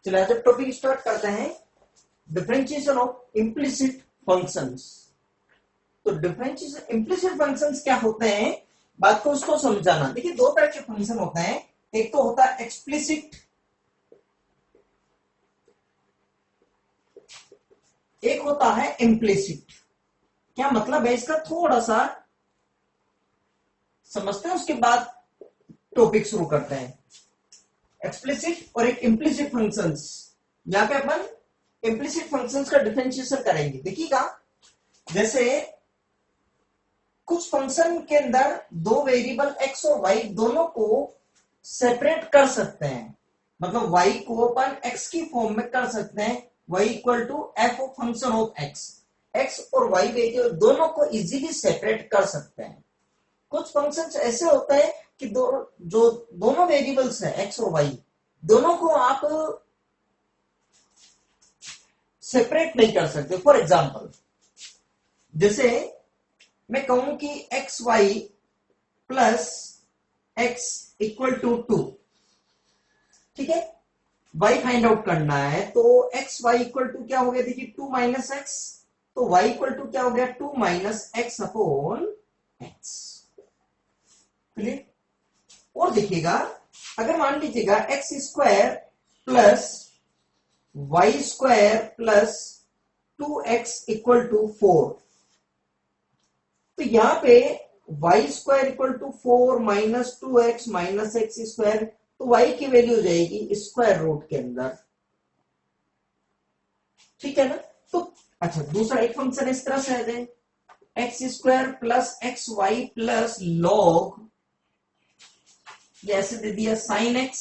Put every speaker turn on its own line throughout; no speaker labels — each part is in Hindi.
चलिए आज टॉपिक स्टार्ट करते हैं, डिफरेंशिएशन ऑफ इम्प्लिसिट फंक्शंस। तो डिफरेंशिएशन इम्प्लिसिट फंक्शंस क्या होते हैं, बात को उसको समझाना। देखिए दो तरह के फंक्शन होते हैं, एक तो होता है एक्सप्लिसिट, एक होता है इम्प्लिसिट। क्या मतलब है इसका, थोड़ा सा समझते हैं उसके बाद टॉपिक शुरू करते हैं। एक्सप्लिसिट और एक इम्प्लिसिट फंक्शंस, यहां पे अपन इम्प्लिसिट फंक्शंस का डिफरेंशिएशन करेंगे। देखिएगा जैसे कुछ फंक्शन के अंदर दो वेरिएबल x और y दोनों को सेपरेट कर सकते हैं, मतलब y को अपन x की फॉर्म में कर सकते हैं, y equal to f of function of x और y वेरिएबल दोनों को इजीली सेपरेट कर सकते हैं। कुछ फंक्शंस ऐसे होते हैं कि जो दोनों वेरिएबल्स हैं x और y दोनों को आप सेपरेट नहीं कर सकते। फॉर एग्जाम्पल जैसे मैं कहूं कि x y plus x equal to 2, ठीक है, y फाइंड आउट करना है। तो एक्स वाई इक्वल टू क्या हो गया, देखिए 2 माइनस एक्स, तो y इक्वल टू क्या हो गया 2 minus x upon x. Clear. और देखिएगा अगर मान लीजिएगा x square plus y square plus 2x equal to 4, तो यहां पे y square equal to 4 minus 2x minus x square, तो y की वैल्यू हो जाएगी स्क्वायर रूट के अंदर, ठीक है ना। तो अच्छा दूसरा एक फंक्शन इस तरह से आ जाए, x square plus x y plus log, ऐसे दे दिया sine x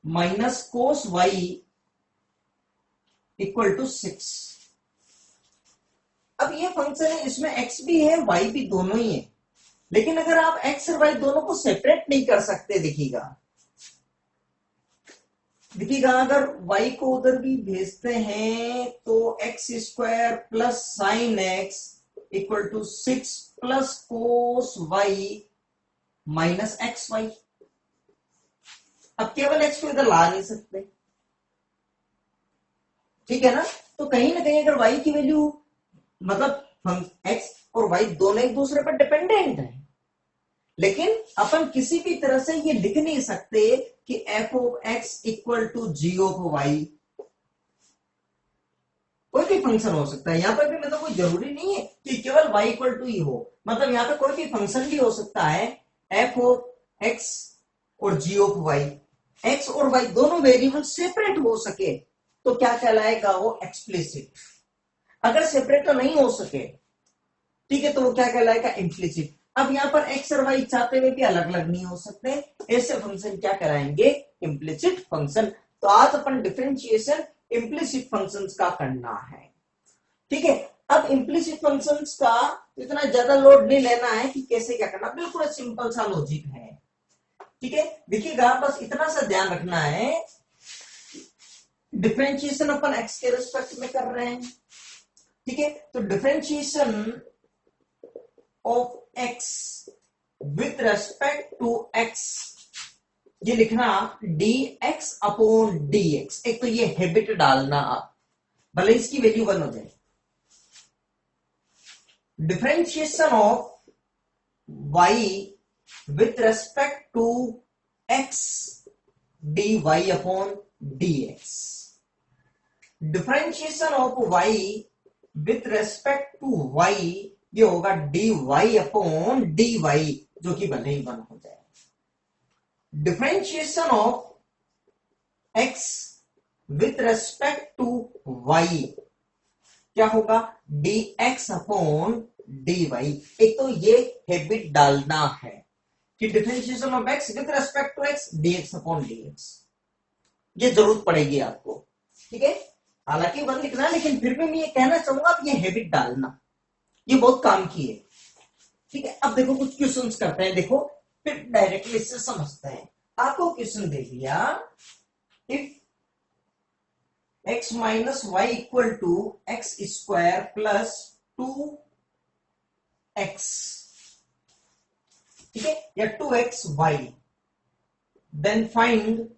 minus cos y equal to 6। अब ये फंक्शन है, इसमें x भी है y भी, दोनों ही है, लेकिन अगर आप x और y दोनों को सेपरेट नहीं कर सकते, देखिएगा अगर y को उधर भी भेजते हैं तो x square plus sine x equal to 6 plus cos y minus x y. अब केवल x को इधर ला नहीं सकते, ठीक है ना। तो कहीं ना कहीं अगर y की वैल्यू, मतलब x और y दोनों एक दूसरे पर डिपेंडेंट है, लेकिन अपन किसी भी तरह से ये लिख नहीं सकते कि f of x equal to g of y। कोई भी फंक्शन हो सकता है, यहां पर भी मतलब कोई जरूरी नहीं है कि केवल y इक्वल टू ही हो, मतलब यहां पे कोई भी फंक्शन भी हो सकता है f ऑफ x और g ऑफ y, x और y दोनों वेरिएबल सेपरेट हो सके तो क्या कहलाएगा, वो एक्सप्लिसिट। अगर सेपरेट नहीं हो सके, ठीक है, तो वो क्या कहलाएगा, इम्प्लिसिट। अब यहां पर x और y चाहते हुए भी अलग अलग नहीं हो सकते, ऐसे फंक्शन क्या कराएंगे, इम्प्लिसिट फंक्शन। तो आज अपन डिफरेंशिएशन इम्प्लिसिट फंक्शंस का करना है, ठीक है। अब इम्प्लिसिट फंक्शंस का इतना ज्यादा लोड नहीं लेना है कि कैसे क्या करना, बिल्कुल सिंपल सा लॉजिक है, ठीक है। देखिएगा बस इतना सा ध्यान रखना है, डिफरेंशिएशन अपन x के रिस्पेक्ट में कर रहे हैं, ठीक है। तो differentiation of x with respect to x, ये लिखना dx अपॉन dx। एक तो ये हैबिट डालना आप, भले इसकी वैल्यू 1 हो जाए। Differentiation of y with respect to x dy upon dx। Differentiation of y with respect to y, ये होगा dy अपॉन dy, जो कि भले ही 1 हो जाए। Differentiation of x with respect to y क्या होगा, dx अपॉन dy। एक तो ये हैबिट डालना है कि differentiation of x with respect to x dx upon dx, ये जरूरत पड़ेगी आपको, ठीक है। हालांकि 1 लिखना है, लेकिन फिर भी मैं ये कहना चाहूंगा ये हैबिट डालना, ये बहुत काम की है, ठीक है। अब देखो कुछ क्वेश्चंस करते हैं, देखो फिर डायरेक्टली इससे समझते हैं। आपको क्वेश्चन दे दिया, if x minus y equal to x square plus 2x, ठीक है, या 2xy, then find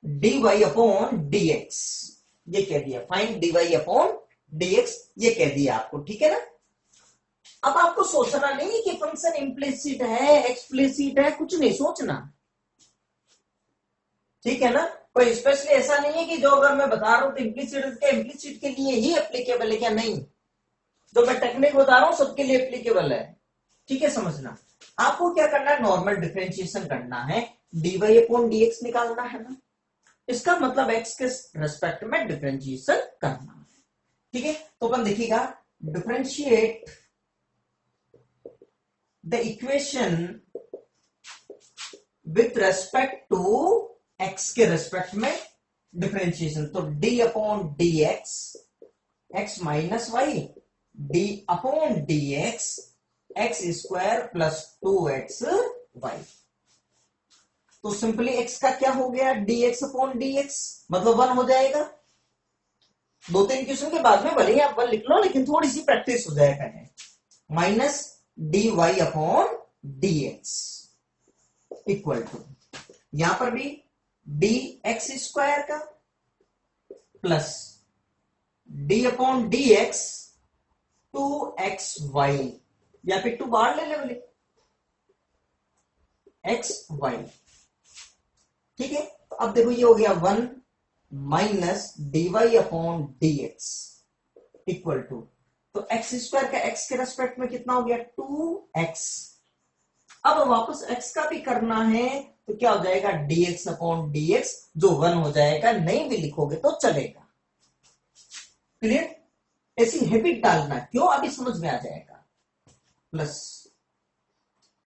d y upon d x, ये कह दिया। Find d y upon d x, ये कह दिया आपको, ठीक है ना। अब आपको सोचना नहीं है कि फंक्शन इम्प्लिसिट है एक्सप्लिसिट है, कुछ नहीं सोचना, ठीक है ना। कोई स्पेशली ऐसा नहीं है कि जो अगर मैं बता रहा हूं तो इम्प्लिसिट के लिए ही एप्लीकेबल है क्या, नहीं। जो मैं टेक्निक बता रहा हूं सबके लिए एप्लीकेबल है, ठीक है। समझना, आपको क्या करना है, नॉर्मल डिफरेंशिएशन करना है, dy अपॉन dx निकालना है ना। इसका मतलब x के रेस्पेक्ट में डिफरेंशिएशन करना है, ठीक है। तो अपन देखिएगा, differentiate the equation with respect to x के रेस्पेक्ट में डिफरेंशिएशन, तो d upon dx x minus y, d upon dx x square plus 2x y. तो सिंपली x का क्या हो गया, dx अपॉन dx, मतलब 1 हो जाएगा। 2-3 क्वेश्चन के बाद में भले ही आप 1 लिख लो, लेकिन थोड़ी सी प्रैक्टिस हो जाएगा। Minus dy upon dx equal to, यहां पर भी dx स्क्वायर का plus d upon dx 2xy, या फिर 2 बाहर ले ले बोले, xy, ठीक है। तो अब देखो ये हो गया 1 minus dy upon dx equal to, तो x स्क्वायर का x के रेस्पेक्ट में कितना हो गया 2x। अब वापस x का भी करना है, तो क्या हो जाएगा dx अपॉन dx, जो 1 हो जाएगा, नहीं भी लिखोगे तो चलेगा। क्लियर, ऐसी हैबिट डालना, क्यों, अभी समझ में आ जाएगा। प्लस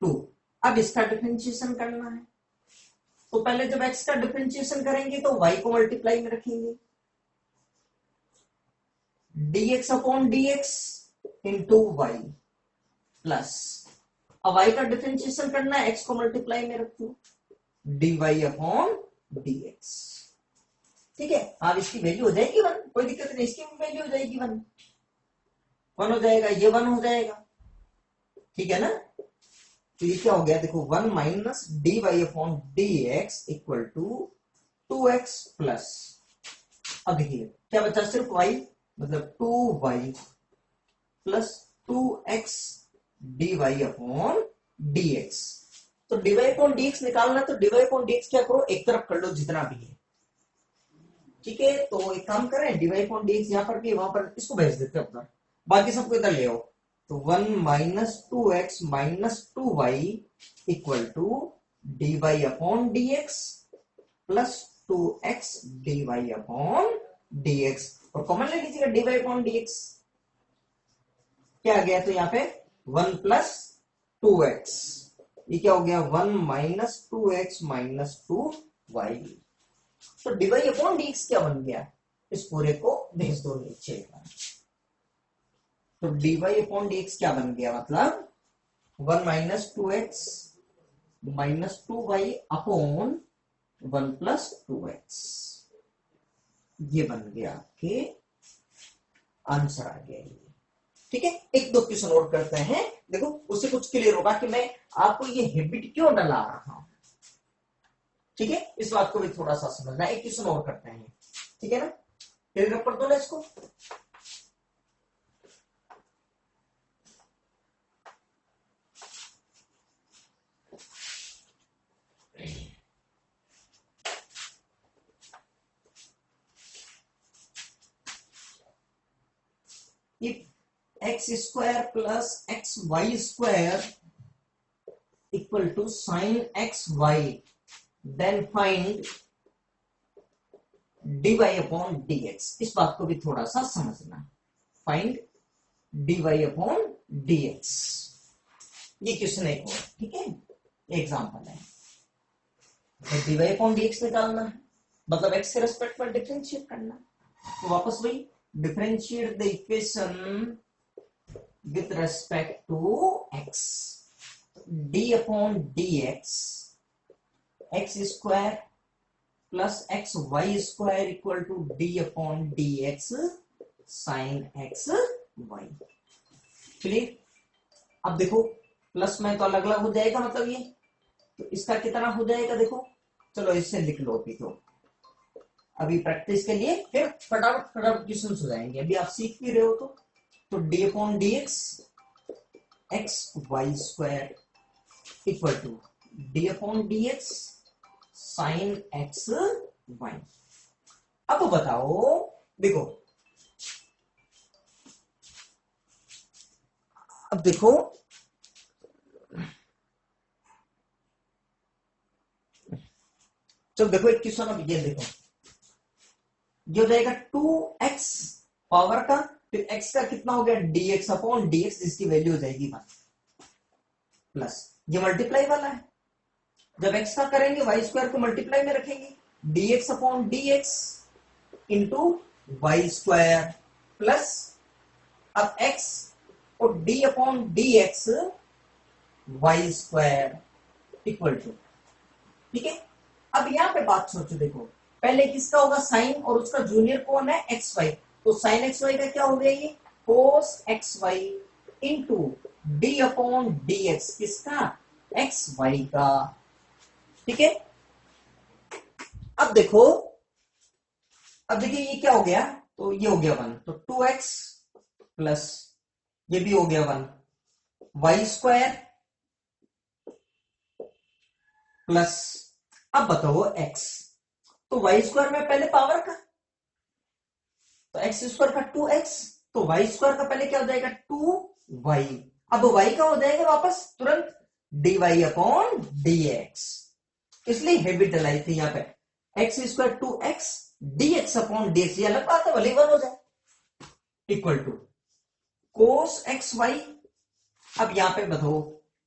2, अब इसका डिफरेंशिएशन करना है, तो पहले जब x का डिफरेंशिएशन करेंगे तो y को मल्टीप्लाई में रखेंगे, dx upon dx into y plus, अब y का डिफरेंशिएशन करना है, x को मल्टीप्लाई में रखो, dy अपॉन dx, ठीक है। अब इसकी वैल्यू हो जाएगी 1, कोई दिक्कत नहीं, इसकी वैल्यू हो जाएगी 1 हो जाएगा, ये 1 हो जाएगा, ठीक है ना। तो ये क्या हो गया, देखो 1 minus d y upon d x equal to 2x plus, अब देखिए क्या बचा, सिर्फ y, मतलब 2y plus 2x dy upon dx। तो dy अपॉन dx निकालना, तो dy अपॉन dx क्या करो, एक तरफ कर लो जितना भी है, ठीक है। तो एक काम करें, dy अपॉन dx यहां पर भी वहां पर, इसको भेज देते हैं अपना, बाकी सबको इधर ले आओ। तो 1 minus 2x minus 2y equal to dy upon dx plus 2x dy upon dx, और कॉमन ले लीजिएगा dy अपॉन dx, क्या आ गया, तो यहाँ पे 1 प्लस 2x, ये क्या हो गया 1 माइनस 2x माइनस 2y। तो dy अपॉन dx क्या बन गया, इस पूरे को भेज दो नीचे। तो dy अपॉन dx क्या बन गया, मतलब 1 minus 2x minus 2y upon 1 plus 2x, ये बन गया आपके आंसर आ गया ये, ठीक है। एक दो क्वेश्चन और करते हैं, देखो उससे कुछ क्लियर होगा कि मैं आपको ये हैबिट क्यों डला रहा हूं, ठीक है। इस बात को भी थोड़ा सा समझना, एक क्वेश्चन और करते हैं, ठीक है ना। क्लियर कर दो ना इसको। If x square plus xy square equal to sin xy, then find dy upon dx। इस बात को भी थोड़ा सा समझना, फाइंड dy upon dx, ये क्वेश्चन एक और, ठीक है, एग्जाम्पल है। तो dy upon dx निकालना है, मतलब x के रेस्पेक्ट में डिफरेंशिएट करना, तो वापस वही differentiate the equation with respect to x, d upon dx x square plus xy square equal to d upon dx sin x y। Clear, अब देखो प्लस में तो अलग अलग हो जाएगा, मतलब ये, तो इसका कितना हो जाएगा, देखो चलो इससे लिख लो अभी, तो अभी प्रैक्टिस के लिए, फिर फटाफट फटाफट क्वेश्चन हो जाएंगे। अभी आप सीख भी रहे हो तो d upon d x x y square equal to d upon d x sine x y. अब बताओ, देखो अब देखो चलो देखो एक क्वेश्चन, अब ये देखो, ये हो जाएगा 2x पावर का, फिर x का कितना हो गया dx अपॉन dx, जिसकी वैल्यू हो जाएगी 1 प्लस ये मल्टीप्लाई वाला है, जब x का करेंगे y स्क्वायर को मल्टीप्लाई में रखेंगे, dx upon dx into y square plus अब x और d upon dx y square equal to, ठीक है। अब यहां पे बात सोचो, देखो पहले किसका होगा साइन, और उसका जूनियर कौन है एक्स वाई, तो साइन एक्स वाई का क्या हो गया ये cos x y into d upon d x, किसका एक्स वाई का, ठीक है। अब देखो, अब देखिए ये क्या हो गया, तो ये हो गया 1, तो 2x प्लस ये भी हो गया 1 वाई स्क्वायर प्लस, अब बताओ x, तो वाई स्क्वायर में पहले पावर का, तो एक्स स्क्वायर का 2x, तो वाई स्क्वायर का पहले क्या हो जाएगा 2y, अब y का हो जाएगा वापस तुरंत dy अपॉन dx, इसलिए हैबिट डलाई थी यहां पे x square 2x dx upon dx, ये अलग बात है, भले 1 हो जाए, equal to cos x y. अब यहां पे बताओ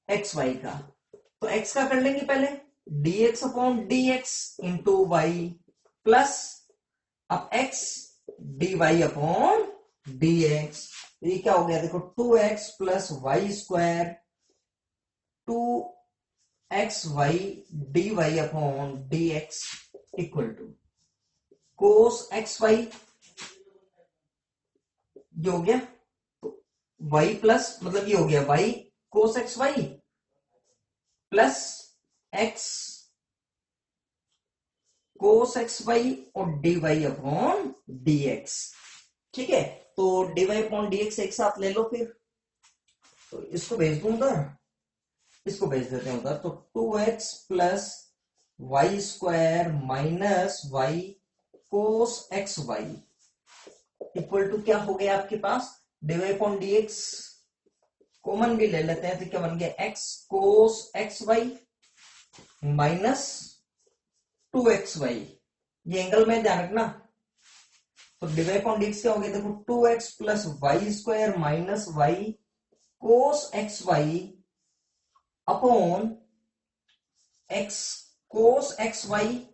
एक्स वाई का, तो x का कर लेंगे पहले dx upon dx into y plus अब x dy अपॉन dx, ये क्या हो गया देखो 2x plus y square 2xy dy upon dx equal to cos x y, ये हो गया तो y प्लस मतलब ये हो गया y cos x y plus x cos x y और dy अपॉन dx, ठीक है। तो dy अपॉन dx एक साथ ले लो, फिर तो इसको भेज दूं उधर, इसको भेज देते हैं उधर, तो 2x plus y square minus y cos x y equal to क्या हो गया आपके पास dy अपॉन dx, कॉमन भी ले लेते हैं, तो क्या बन गया x cos x y minus 2xy, ये एंगल में ध्यान रखना, तो डिवाइड अपॉन dx क्या हो गया देखो 2x plus y square minus y cos x y upon x cos x y,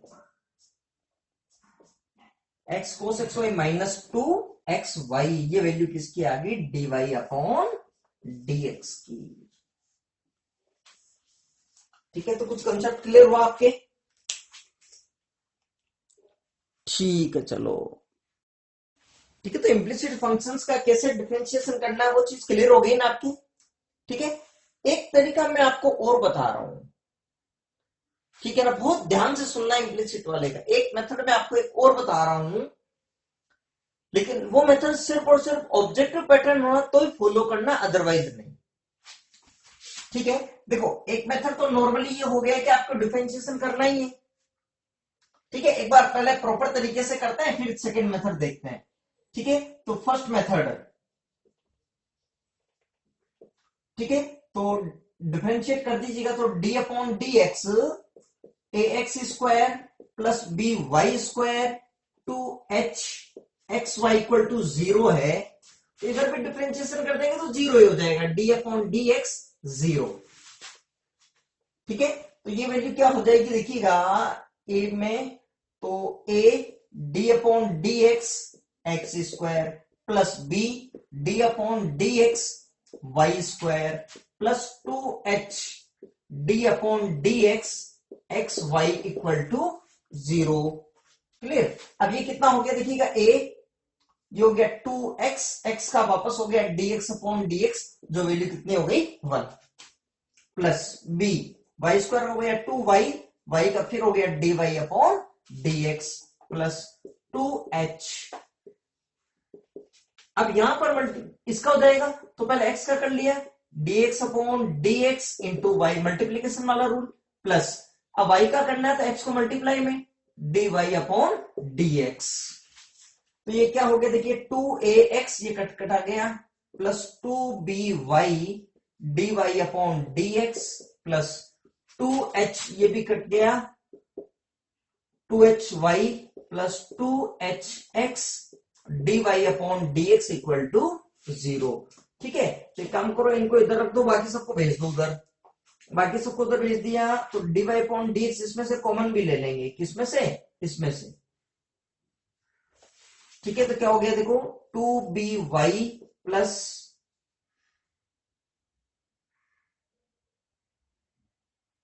x cos x y minus 2xy, ये वैल्यू किसकी आ गई dy अपॉन dx की, ठीक है। तो कुछ कंसेप्ट क्लियर हुआ आपके, ठीक है चलो, ठीक है। तो इम्प्लिसिट फंक्शंस का कैसे डिफरेंशिएशन करना है वो चीज क्लियर हो गई ना आपकी, ठीक है। एक तरीका मैं आपको और बता रहा हूं, ठीक है ना, बहुत ध्यान से सुनना इम्प्लिसिट वाले का, एक मेथड में आपको एक और बता रहा हूं, लेकिन वो मेथड सिर्फ और सिर्फ ऑब्जेक्टिव पैटर्न होना तो ही फॉलो करना, अदरवाइज नहीं, ठीक है। देखो एक मेथड तो नॉर्मली ये हो गया कि आपको डिफरेंशिएशन करना ही है, ठीक है। एक बार पहले प्रॉपर तरीके से करते हैं, फिर सेकंड मेथड देखते हैं, ठीक है। तो फर्स्ट मेथड, ठीक है, तो डिफरेंशिएट कर दीजिएगा, तो d upon d x a x square plus b y square two h x y equal to 0 है, इधर भी डिफरेंशिएशन कर देंगे तो 0 ही हो जाएगा, डी अपॉन डी एक्स 0, ठीक है। तो ये वैल्यू क्या हो जाएगी देखिएगा ए में, तो a d upon d x x square plus b d upon d x y square plus 2h d upon d x x y equal to 0, clear. अब ये कितना हो गया देखिएगा, ए ये हो गया 2x, x का वापस हो गया dx अपॉन dx, जो वैल्यू कितनी हो गई 1, प्लस b वाई स्क्वायर हो गया 2y, y का फिर हो गया dy upon dx plus 2h। अब यहां पर इसका हो जाएगा, तो पहले x का कर लिया, dx upon dx into y, multiplication वाला रूल, प्लस अब y का करना है तो x को मल्टीप्लाई में dy अपॉन dx। तो ये क्या हो गया, देखिए 2ax ये कट कटा गया, plus 2by dy upon dx plus 2h ये भी कट गया, 2hy plus 2hx dy upon dx equal to 0। ठीक है, तो एक काम करो, इनको इधर रख दो, बाकी सबको भेज दो उधर, बाकी सबको उधर भेज दिया, तो dy अपॉन dx इसमें से कॉमन भी ले लेंगे, किसमें से, इसमें से। ठीक है, तो क्या हो गया देखो, 2by plus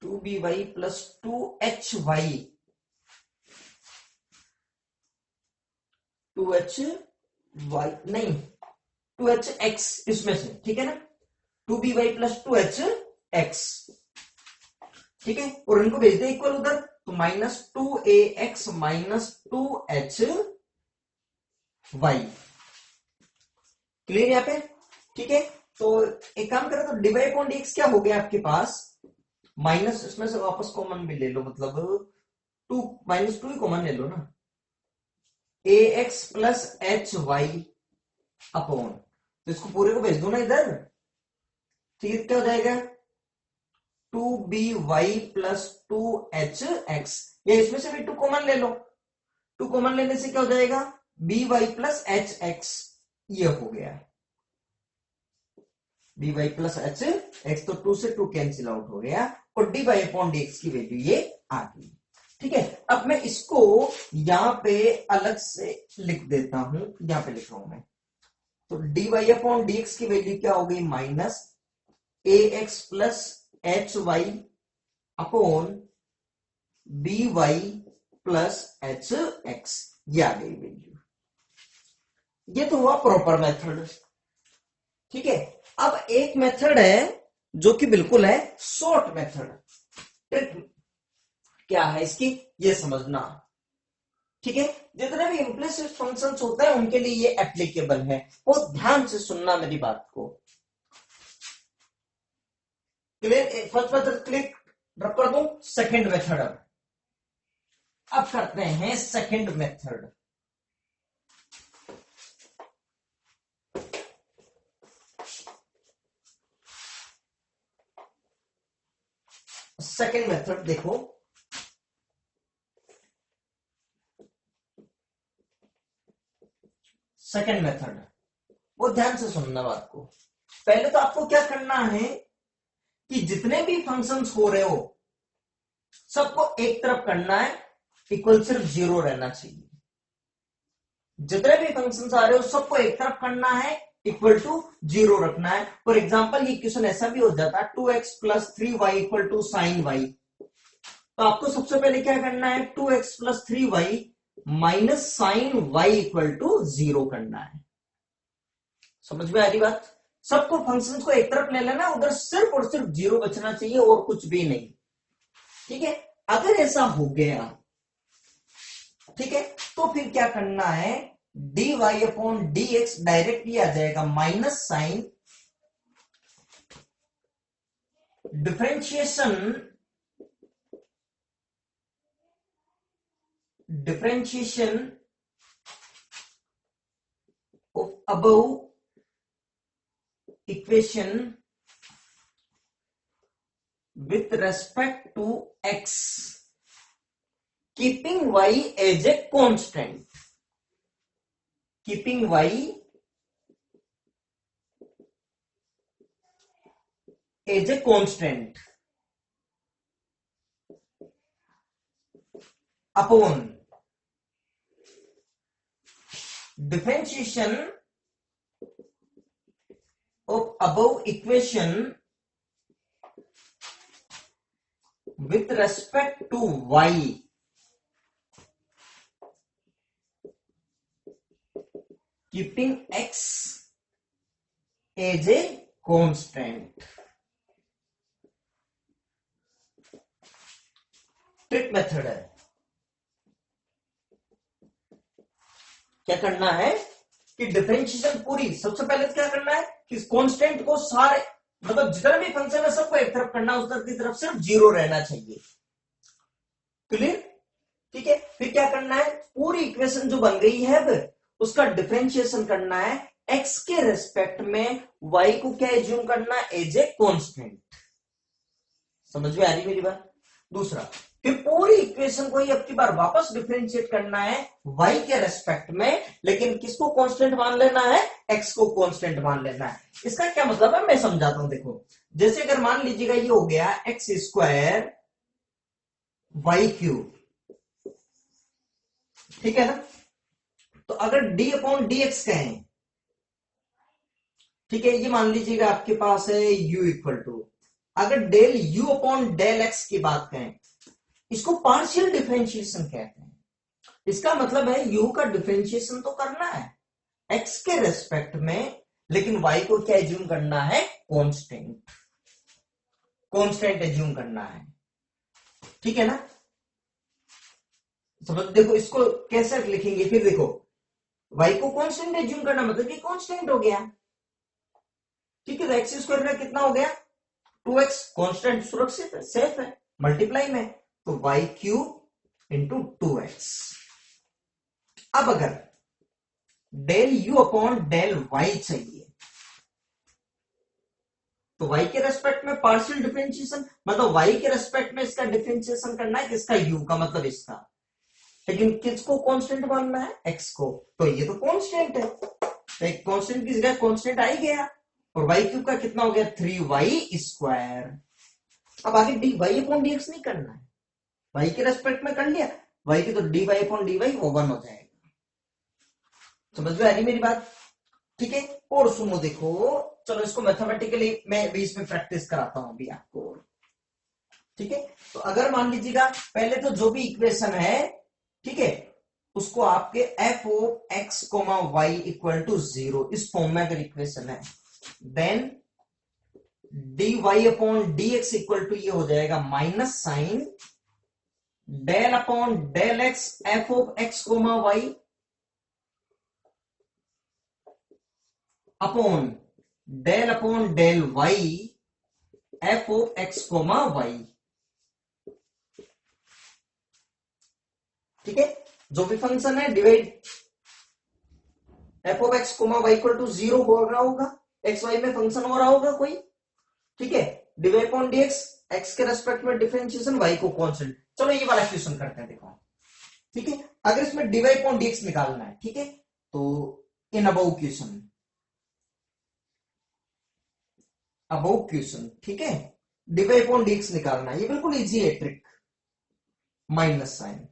2by plus 2hy 2hy नहीं 2hx इसमें से, ठीक है ना, 2by प्लस 2hx। ठीक है, और इनको भेज दे इक्वल उधर, तो minus 2ax minus 2hy। Clear यहाँ पे? ठीक है, तो एक काम करें, तो डिवाइड अपॉन dx क्या हो गया आपके पास, माइनस इसमें से वापस कॉमन भी ले लो, मतलब 2 माइनस 2 ही कॉमन ले लो ना, ax प्लस hy अपॉन, तो इसको पूरे को भेज दो ना इधर, ठीक, क्या हो जाएगा 2by प्लस 2hx, या इसमें से भी 2 कॉमन ले लो, 2 कॉमन लेने से क्या हो जाएगा by प्लस hx, ये हो गया by प्लस hx, तो 2 से 2 कैंसिल आउट हो गया, और dy अपॉन dx की वैल्यू ये आ गई। ठीक है, अब मैं इसको यहां पे अलग से लिख देता हूं, यहां पे लिख रहा हूं मैं, तो dy अपॉन dx की वैल्यू क्या हो गई, minus ax plus hy upon by plus hx, ये आ गई वैल्यू। ये तो हुआ प्रॉपर मेथड। ठीक है, अब एक मेथड है जो कि बिल्कुल है शॉर्ट मेथड, ट्रिक क्या है इसकी ये समझना। ठीक है, जितने भी इम्प्लिसिट फंक्शंस होते हैं उनके लिए ये एप्लीकेबल है, बहुत ध्यान से सुनना मेरी बात को। क्लियर, फर्स्ट मेथड क्लिक रख कर दूं, सेकंड मेथड अब करते हैं सेकंड मेथड। सेकंड मेथड देखो, सेकंड मेथड वो ध्यान से सुनना बात को। पहले तो आपको क्या करना है कि जितने भी फंक्शंस हो रहे हो सबको एक तरफ करना है, इक्वल सिर्फ 0 रहना चाहिए। जितने भी फंक्शंस आ रहे हो सबको एक तरफ करना है, इक्वल टू 0 रखना है। फॉर एग्जाम्पल ये क्वेश्चन ऐसा भी हो जाता है 2x plus 3y equal to sine y, तो आपको सबसे पहले क्या करना है 2x plus 3y minus sine y equal to 0 करना है। समझ में आ रही बात? सबको फंक्शंस को एक तरफ ले लेना, उधर सिर्फ और सिर्फ 0 बचना चाहिए और कुछ भी नहीं। ठीक है, अगर ऐसा हो गया, ठीक है, तो फिर क्या करना है dy अपॉन dx डायरेक्टली आ जाएगा minus sine differentiation of above equation with respect to x, keeping y as a constant, keeping y as a constant upon differentiation of above equation with respect to y, keeping x as a constant। Trick method है। क्या करना है कि डिफरेंशिएशन पूरी, सबसे पहले तो क्या करना है कि कांस्टेंट को सारे, मतलब जितना भी फंक्शन है सबको एक तरफ करना, उस तरफ की तरफ सिर्फ जीरो रहना चाहिए। क्लियर? ठीक है, फिर क्या करना है, पूरी इक्वेशन जो बन गई है अब उसका डिफरेंशिएशन करना है, एक्स के रेस्पेक्ट में वाई को क्या एज्यूम करना है, एज ए कांस्टेंट। समझ में आ रही मेरी बात? दूसरा, फिर पूरी इक्वेशन को ही अब की बार वापस डिफरेंशिएट करना है y के रेस्पेक्ट में, लेकिन किसको कांस्टेंट मान लेना है, x को कांस्टेंट मान लेना है। इसका क्या मतलब है, मैं समझाता हूं। देखो, जैसे अगर मान लीजिएगा ये हो गया एक्स स्क्वायर वाई क्यूब, ठीक है ना, तो अगर d अपॉन डी एक्स कहें, ठीक है, ये मान लीजिएगा आपके पास है u इक्वल टू, अगर del u upon del x की बात करें, इसको पार्शियल डिफरेंशिएशन कहते हैं। इसका मतलब है u का डिफरेंशिएशन तो करना है x के रेस्पेक्ट में, लेकिन y को क्या एज्यूम करना है, कांस्टेंट, कांस्टेंट एज्यूम करना है। ठीक है ना, समझ? देखो इसको कैसे लिखेंगे, फिर देखो y को कांस्टेंट एज्यूम करना मतलब कि कांस्टेंट हो गया। ठीक है, तो एक्स स्क्वायर में कितना हो गया, 2x, कांस्टेंट सुरक्षित है, सेफ है, मल्टीप्लाई में, तो वाई क्यूब इंटू 2x। अब अगर del u upon del y चाहिए, तो y के रेस्पेक्ट में पार्शियल डिफरेंशिएशन, मतलब y के रेस्पेक्ट में इसका डिफरेंशिएशन करना है, किसका, u का, मतलब इसका, लेकिन किसको कांस्टेंट मानना है, x को, तो ये तो कांस्टेंट है, तो एक कांस्टेंट की जगह कांस्टेंट आ ही गया, और वाई क्यूब का कितना हो गया, 3y स्क्वायर। अब आगे d y upon d x नहीं करना है, वाई के रेस्पेक्ट में कर लिया, वाई की तो d y upon d y वो 1 हो जाएगा। समझ में आ रही मेरी बात? ठीक है, और सुनो, देखो चलो इसको मैथमेटिकली मैं भी इसमें प्रैक्टिस कराता हूं अभी आपको। ठीक है, तो अगर मान लीजिएगा पहले तो जो भी इक्वेशन है, ठीक है, उसको आपके f of x comma y equal to 0 इस फॉर्म में अगर इक्वेशन है, then d y upon d x equal to ये हो जाएगा minus sine del upon del x f of x comma y upon del y f of x comma y. ठीक है, जो भी फंक्शन है divide f of x comma y equal to 0 हो रहा होगा, एक्स वाई में फंक्शन हो रहा होगा कोई, ठीक है, डिवाइड अपॉन डीएक्स, एक्स के रेस्पेक्ट में डिफरेंशिएशन, वाई को कांस्टेंट। चलो ये वाला क्वेश्चन करते हैं, देखो। ठीक है, अगर इसमें डिवाइड अपॉन डीएक्स निकालना है, ठीक है, तो इन अबव क्वेश्चन, ठीक है, डिवाइड अपॉन डीएक्स निकालना है, ये बिल्कुल इजी है ट्रिक, माइनस साइन,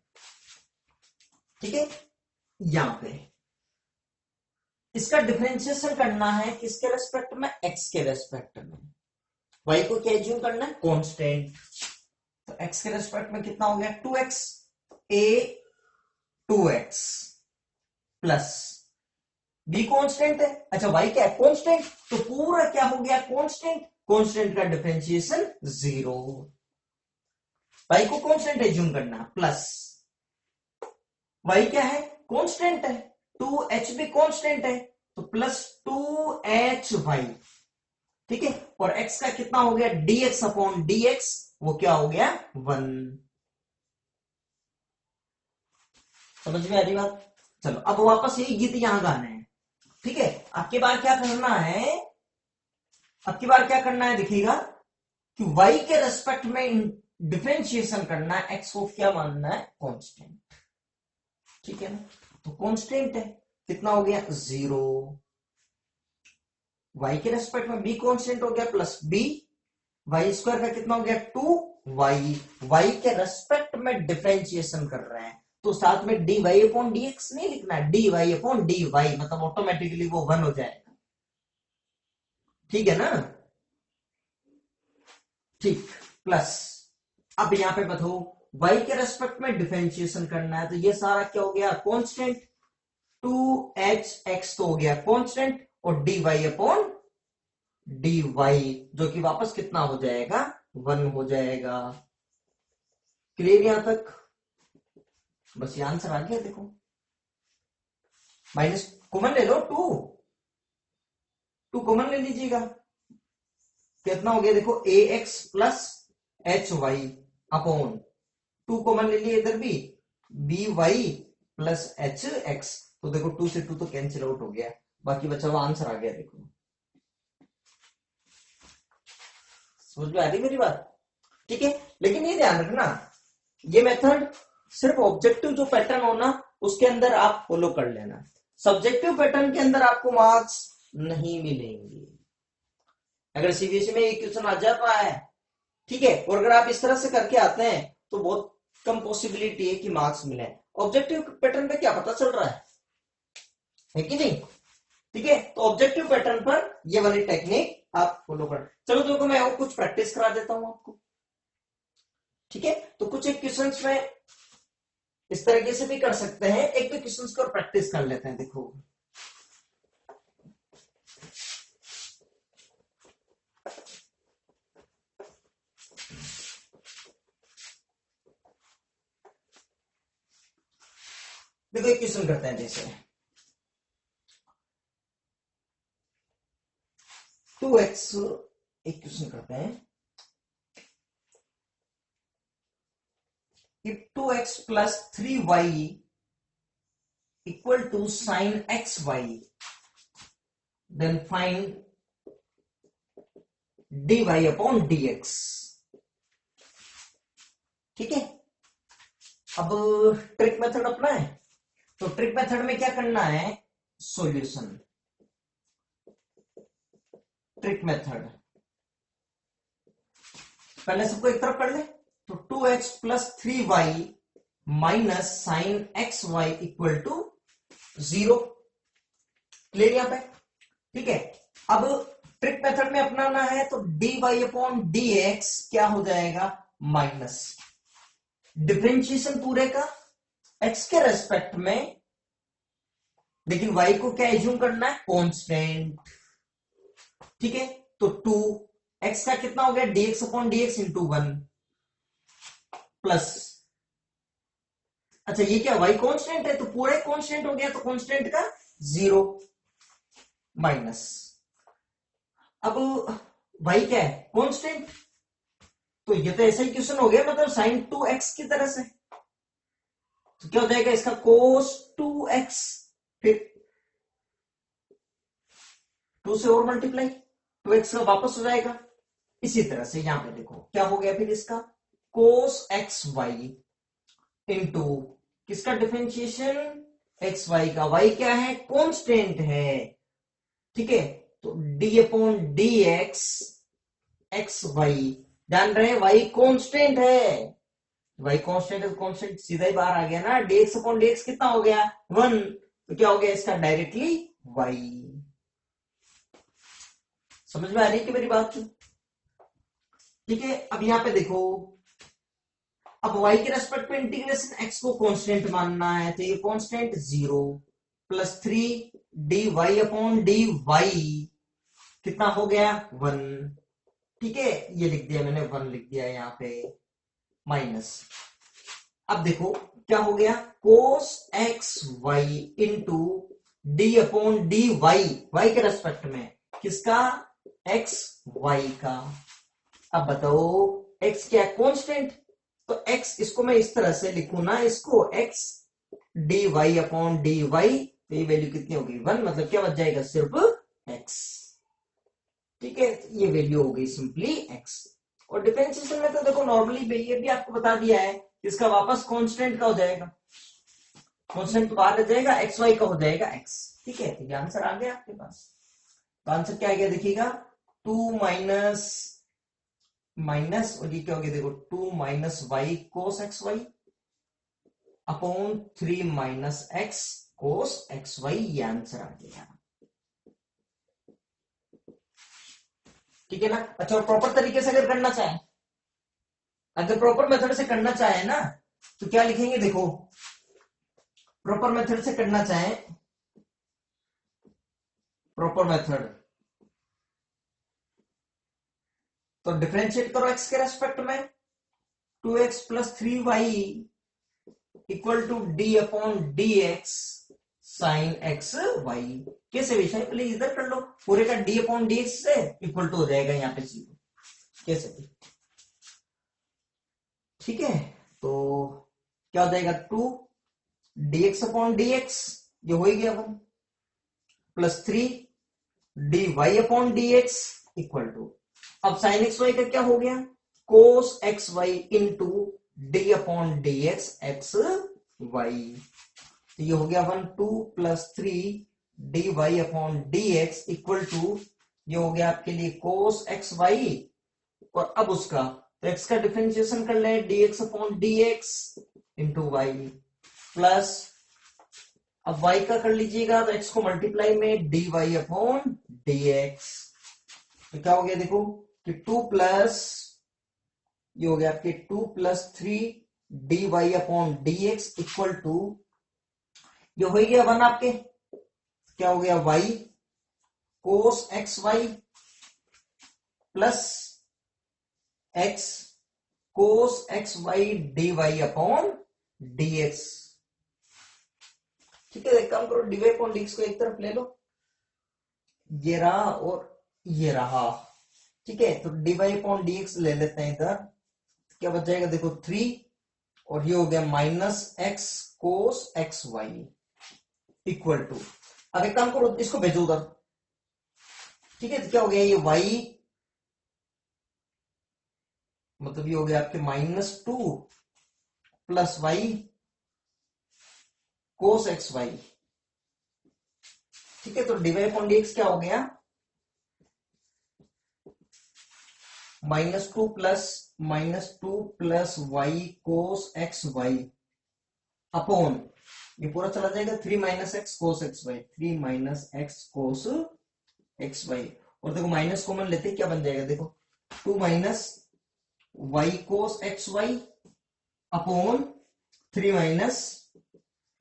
ठीक है, यहां पे इसका डिफरेंशिएशन करना है किसके रेस्पेक्ट में, एक्स के रेस्पेक्ट में, वाई को क्या एज्यूम करना है, कांस्टेंट, तो एक्स के रेस्पेक्ट में कितना हो गया, 2x a 2x plus b constant है, अच्छा y क्या है, कांस्टेंट, तो पूरा क्या हो गया, कांस्टेंट, कांस्टेंट का डिफरेंशिएशन 0, y को कांस्टेंट एज्यूम करना, प्लस y क्या है, कांस्टेंट है, 2h भी कांस्टेंट है, तो प्लस 2hy, ठीक है, और x का कितना हो गया, dx अपॉन dx, वो क्या हो गया, 1। समझ में आ रही बात? चलो अब वापस यही गीत यहां गाना है, ठीक है, आपकी बार क्या करना है, आपकी बार क्या करना है, देखिएगा कि y के रेस्पेक्ट में डिफरेंशिएशन करना है, x को क्या मानना है, कांस्टेंट, ठीक है ना, तो कांस्टेंट है, कितना हो गया, 0, y के रेस्पेक्ट में b कांस्टेंट हो गया, प्लस b, वाई स्क्वायर का कितना हो गया, 2y, y के रेस्पेक्ट में डिफरेंशिएशन कर रहे हैं, तो साथ में dy अपॉन dx नहीं लिखना है, dy अपॉन dy, मतलब ऑटोमेटिकली वो 1 हो जाएगा, ठीक है ना, ठीक, प्लस अब यहां पे बताओ y के रेस्पेक्ट में डिफरेंशिएशन करना है, तो ये सारा क्या हो गया, कांस्टेंट, 2hx तो हो गया कांस्टेंट, और dy अपॉन dy जो कि वापस कितना हो जाएगा, 1 हो जाएगा। क्लियर यहां तक? बस ये आंसर आ गया, देखो माइनस कॉमन ले लो, टू कॉमन ले लीजिएगा, कितना हो गया देखो, a x plus h y upon two common ले लिए इधर भी, b y plus h x. तो देखो 2 से 2 तो कैंसिल आउट हो गया, बाकी बचा हुआ आंसर आ गया। देखो समझ में आ रही मेरी बात? ठीक है, लेकिन ये ध्यान रखना, ये मेथड सिर्फ ऑब्जेक्टिव जो पैटर्न हो ना उसके अंदर आप फॉलो कर लेना, सब्जेक्टिव पैटर्न के अंदर आपको मार्क्स नहीं मिलेंगे। अगर सीबीएसई में ये क्वेश्चन आ जाता है, ठीक है, और अगर आप इस तरह से करके आते हैं तो बहुत कम पॉसिबिलिटी है कि मार्क्स मिले। ऑब्जेक्टिव पैटर्न पे क्या पता चल रहा है कि नहीं? ठीक है, तो ऑब्जेक्टिव पैटर्न पर ये वाली टेक्निक आप फॉलो कर। चलो देखो मैं और कुछ प्रैक्टिस करा देता हूं आपको। ठीक है, तो कुछ एक क्वेश्चंस में इस तरीके से भी कर सकते हैं, एक दो क्वेश्चंस को प्रैक्टिस कर लेते हैं। देखो देखो एक क्वेश्चन करते हैं, जैसे 2x, एक क्वेश्चन करते हैं, if 2x plus 3y equal to sin xy, then find dy upon dx। ठीक है, अब ट्रिक मेथड अपना है, तो ट्रिक मेथड में क्या करना है, सॉल्यूशन, ट्रिक मेथड पहले सबको एक तरफ कर ले, तो 2x plus 3y minus sine x y equal to 0, clear यहां पे? ठीक है, अब ट्रिक मेथड में अपनाना है तो dy अपॉन dx क्या हो जाएगा, माइनस डिफरेंशिएशन पूरे का x के रेस्पेक्ट में, लेकिन y को क्या एज्यूम करना है, कांस्टेंट। ठीक है, तो 2x का कितना हो गया, dx upon dx into 1 plus, अच्छा ये क्या y कांस्टेंट है तो पूरा कांस्टेंट हो गया, तो कांस्टेंट का 0 माइनस, अब y क्या है, कांस्टेंट, तो ये तो ऐसा ही क्वेश्चन हो गया, मतलब साइन 2x की तरह से, तो क्या हो जाएगा इसका cos 2x, फिर 2 से और मल्टीप्लाई, 2x का वापस हो जाएगा। इसी तरह से यहां पे देखो क्या हो गया, फिर इसका cos xy इंटू किसका डिफरेंशिएशन, xy का, y क्या है, कांस्टेंट है। ठीक है, तो d अपॉन dx xy, जान रहे y कांस्टेंट है, y कांस्टेंट है तो कांस्टेंट सीधा ही बाहर आ गया ना, dx अपॉन dx कितना हो गया, 1, तो क्या हो गया इसका डायरेक्टली y। समझ में आ रही है कि मेरी बात? ठीक है, अब यहां पे देखो, अब y के रेस्पेक्ट में इंटीग्रेशन x को कांस्टेंट मानना है, तो ये constant 0 plus 3 dy upon dy कितना हो गया, 1। ठीक है, ये लिख दिया मैंने, 1 लिख दिया यहां पे, माइनस, अब देखो क्या हो गया, cos xy into d upon d y के रेस्पेक्ट में, किसका, x y का। अब बताओ x क्या, कांस्टेंट, तो x इसको मैं इस तरह से लिखूं ना, इसको x d y upon d y, तो ये वैल्यू कितनी होगी, 1, मतलब क्या बच जाएगा, सिर्फ x। ठीक है, ये वैल्यू हो गई सिंपली x। और डिफरेंशिएशन में तो देखो नॉर्मली ये भी आपको बता दिया है, इसका वापस कांस्टेंट का हो जाएगा, कांस्टेंट तो बाहर आ जाएगा, एक्स वाई का हो जाएगा x। ठीक है, तो ये आंसर आ गया आपके पास। तो आंसर क्या आ गया देखिएगा, 2 माइनस माइनस, और ये क्या हो गया देखो, 2 minus y cos x y upon 3 minus x cos x y, ये आंसर आ गया। ठीक है ना? अच्छा, और प्रॉपर तरीके से अगर करना चाहे, अगर प्रॉपर मेथड से करना चाहे ना, तो क्या लिखेंगे देखो, प्रॉपर मेथड से करना चाहे, प्रॉपर मेथड, तो डिफरेंशिएट करो x के रेस्पेक्ट में, 2x plus 3y equal to d upon d x sine x y. कैसे भी पहले इधर कर लो, पूरे का डी अपॉन डी एक्स से इक्वल टू हो जाएगा यहाँ पे जीरो, कैसे भी। ठीक है, तो क्या हो जाएगा 2 dx अपॉन dx, ये हो ही गया 1, plus 3 dy upon dx equal to, अब साइन एक्स वाई का क्या हो गया, cos x y into d upon d x y. तो ये हो गया 1 2 plus 3 d y upon d x equal to, ये हो गया आपके लिए कोस एक्स वाई, और अब उसका तो x का डिफरेंशिएशन कर ले dx upon dx into y, plus अब y का कर लीजिएगा तो x को मल्टीप्लाई में dy अपॉन dx। तो क्या हो गया देखो कि 2 प्लस, ये हो गया आपके 2 plus 3 dy upon dx equal to, ये हो गया 1 आपके, क्या हो गया y cos x y plus x cos x y d y upon d x. ठीक है, एक काम करो, d y upon d x को एक तरफ ले लो, ये रहा और ये रहा। ठीक है, तो d y upon d x ले लेते हैं इधर, क्या बच जाएगा देखो 3, और ये हो गया minus x cos x y equal to, अब एक काम करो इसको भेजो उधर। ठीक है, तो क्या हो गया ये y, मतलब ये हो गया आपके -2 plus y cos x y. ठीक है, तो d y upon d x क्या हो गया, -2 plus y cos x y upon, ये पूरा चला जाएगा 3 minus x cos x y, 3 minus x cos x y, और देखो माइनस कॉमन लेते क्या बन जाएगा देखो 2 minus y cos x y upon 3 minus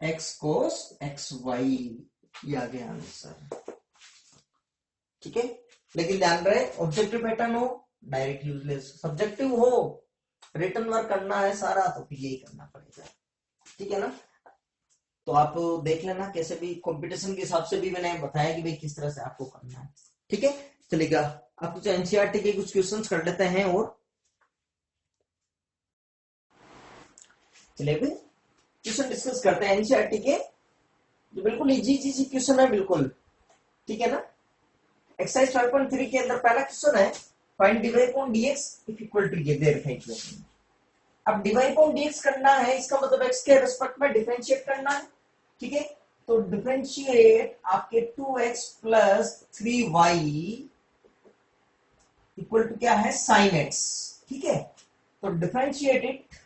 x cos x y, ये आ गया आंसर। ठीक है, लेकिन ध्यान रहे ऑब्जेक्टिव पैटर्न हो डायरेक्ट यूजलेस, सब्जेक्टिव हो रिटर्न वर्क करना है सारा तो फिर यही करना पड़ेगा। ठीक है ना, तो आप देख लेना कैसे भी, कंपटीशन के हिसाब से भी मैंने बताया कि भाई किस तरह से आपको करना है। ठीक है, चलेगा, आप कुछ एनसीईआरटी के कुछ क्वेश्चंस कर लेते हैं, और चलिए क्वेश्चन डिस्कस करते हैं एनसीईआरटी के, जो बिल्कुल इजी क्वेश्चन है बिल्कुल। ठीक है ना, एक्सरसाइज 5.3 के अंदर पहला क्वेश्चन है, find dy upon dx if equal to, ये दे रखा है इक्वेशन। अब dy अपॉन dx करना है, इसका मतलब x के रिस्पेक्ट में डिफरेंशिएट करना है। ठीक है, तो डिफरेंशिएट आपके 2x plus 3y equal to क्या है साइन x। ठीक है, तो differentiate it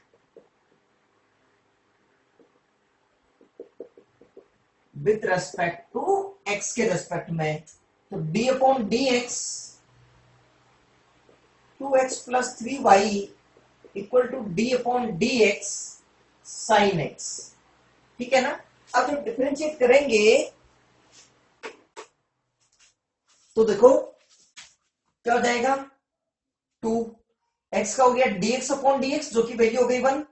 with respect to x के रेस्पेक्ट में, तो d upon d x 2x plus 3y equal to d upon d x sine x. ठीक है ना, अब जब डिफरेंशिएट करेंगे तो देखो क्या हो जाएगा 2x का हो गया dx अपॉन dx जो कि वैल्यू हो गई 1,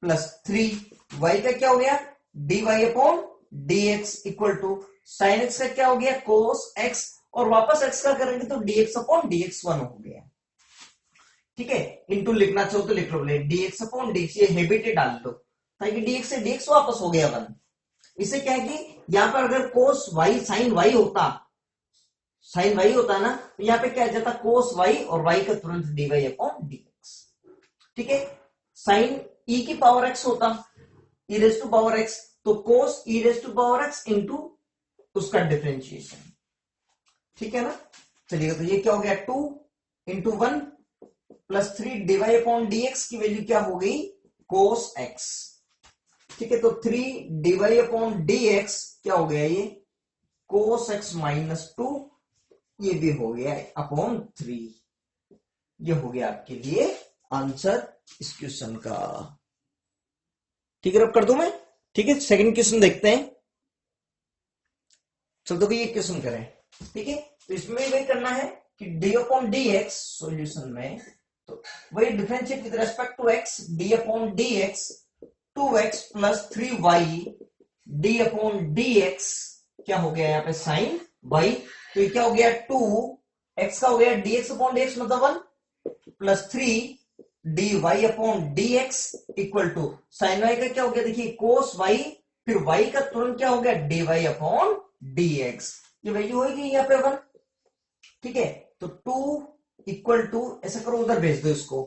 प्लस 3y का क्या हो गया dy upon dx equal to sine x का क्या हो गया कोस x, और वापस x का करेंगे तो dx अपॉन dx 1 हो गया। ठीक है, इनटू लिखना चाहो तो लिख लो, dx अपॉन dx, ये हैबिट डाल दो ताकि dx से dx वापस हो गया 1। इससे क्या है कि यहां पर अगर कोस y साइन y होता, साइन y होता ना, तो यहां पे क्या आ जाता कोस y, और y का तुरंत dy अपॉन dx। ठीक है, साइन e की पावर x होता e raise to power x, तो cos e raise to power x into उसका डिफरेंशिएशन। ठीक है ना, चलिए तो ये क्या हो गया 2 into 1 plus 3 dy upon dx की वैल्यू क्या हो गई कोस x। ठीक है, तो 3 dy अपॉन dx क्या हो गया ये कोस x माइनस 2, ये भी हो गया अपॉन 3, ये हो गया आपके लिए आंसर इस क्वेश्चन का। ठीक है, अब कर दूं मैं। ठीक है, सेकंड क्वेश्चन देखते हैं। चलो तो ये क्वेश्चन करें। ठीक है, तो इसमें वही करना है कि d upon d x solution में, तो वही differentiate with respect to x, d upon d x 2x plus 3y d upon d x क्या हो गया यहाँ पे साइन वाई, तो ये क्या हो गया 2x का हो गया d x upon d x मतलब 1 plus 3 d y upon d x equal to sine y का क्या हो गया देखिए कोस वाई, फिर वाई का तुरंत क्या हो गया d y upon d x, ये वैल्यू होगी यहाँ पे 1। ठीक है, तो 2 इक्वल टू ऐसा करो उधर भेज दो इसको।